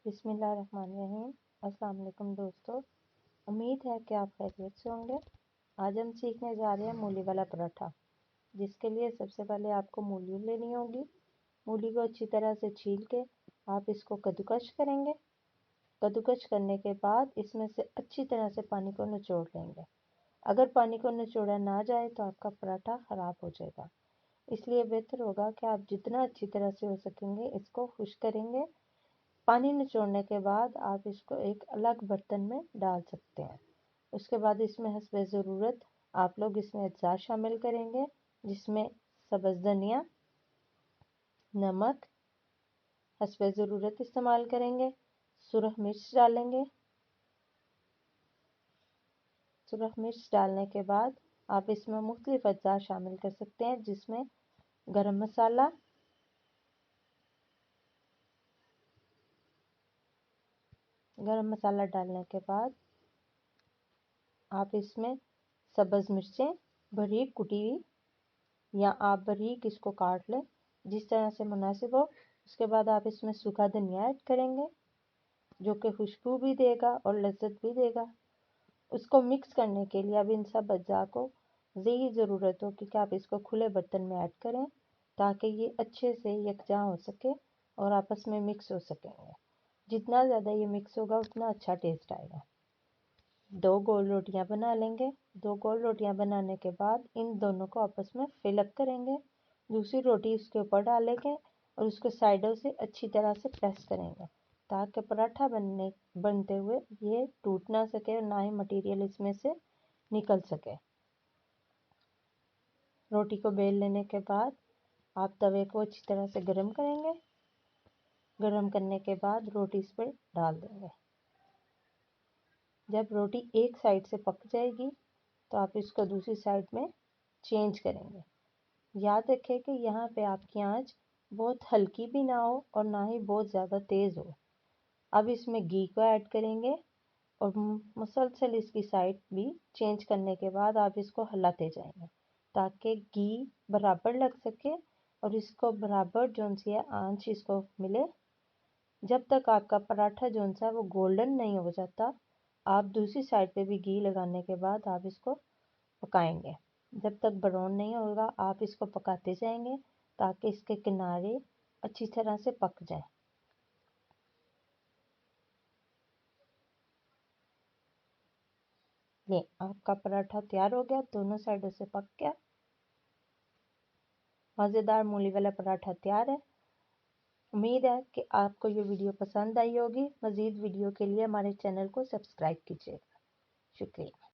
बिस्मिल्लाहिर्रहमानिर्रहीम। अस्सलाम वालेकुम दोस्तों, उम्मीद है कि आप खैरियत से होंगे। आज हम सीखने जा रहे हैं मूली वाला पराठा, जिसके लिए सबसे पहले आपको मूली लेनी होगी। मूली को अच्छी तरह से छील के आप इसको कद्दूकस करेंगे। कद्दूकस करने के बाद इसमें से अच्छी तरह से पानी को निचोड़ लेंगे। अगर पानी को निचोड़ा ना जाए तो आपका पराठा ख़राब हो जाएगा, इसलिए बेहतर होगा कि आप जितना अच्छी तरह से हो सकेंगे इसको खुश्क करेंगे। पानी निचोड़ने के बाद आप इसको एक अलग बर्तन में डाल सकते हैं। उसके बाद इसमें हस्बे ज़रूरत आप लोग इसमें अज्जा शामिल करेंगे, जिसमें सब्ज़ धनिया, नमक हस्बे ज़रूरत इस्तेमाल करेंगे। सुरख मिर्च डालेंगे। सुरख मिर्च डालने के बाद आप इसमें मुख्तलिफ अज्जा शामिल कर सकते हैं, जिसमें गरम मसाला, गरम मसाला डालने के बाद आप इसमें सब्ज़ मिर्चें बारीक कुटी हुई या आप बारीक इसको काट लें, जिस तरह से मुनासिब हो। उसके बाद आप इसमें सूखा धनिया ऐड करेंगे, जो कि खुशबू भी देगा और लज्जत भी देगा। उसको मिक्स करने के लिए अब इन सब अज्जा को यही ज़रूरत हो कि आप इसको खुले बर्तन में ऐड करें, ताकि ये अच्छे से यकजा हो सके और आपस में मिक्स हो सकेंगे। जितना ज़्यादा ये मिक्स होगा उतना अच्छा टेस्ट आएगा। 2 गोल रोटियां बना लेंगे। 2 गोल रोटियां बनाने के बाद इन दोनों को आपस में फिलअप करेंगे। दूसरी रोटी उसके ऊपर डालेंगे और उसको साइडों से अच्छी तरह से प्रेस करेंगे, ताकि पराठा बनते हुए ये टूट ना सके और ना ही मटेरियल इसमें से निकल सके। रोटी को बेल लेने के बाद आप तवे को अच्छी तरह से गर्म करेंगे। गर्म करने के बाद रोटी इस पर डाल देंगे। जब रोटी एक साइड से पक जाएगी तो आप इसको दूसरी साइड में चेंज करेंगे। याद रखें कि यहाँ पे आपकी आंच बहुत हल्की भी ना हो और ना ही बहुत ज़्यादा तेज़ हो। अब इसमें घी को ऐड करेंगे और मुसलसल इसकी साइड भी चेंज करने के बाद आप इसको हिलाते जाएंगे, ताकि घी बराबर लग सके और इसको बराबर जो सी है आंच इसको मिले। जब तक आपका पराठा जो सा वो गोल्डन नहीं हो जाता, आप दूसरी साइड पे भी घी लगाने के बाद आप इसको पकाएंगे। जब तक ब्राउन नहीं होगा आप इसको पकाते जाएंगे, ताकि इसके किनारे अच्छी तरह से पक जाएं। ये आपका पराठा तैयार हो गया, दोनों साइडों से पक गया। मज़ेदार मूली वाला पराठा तैयार है। उम्मीद है कि आपको ये वीडियो पसंद आई होगी। मज़ीद वीडियो के लिए हमारे चैनल को सब्सक्राइब कीजिएगा। शुक्रिया।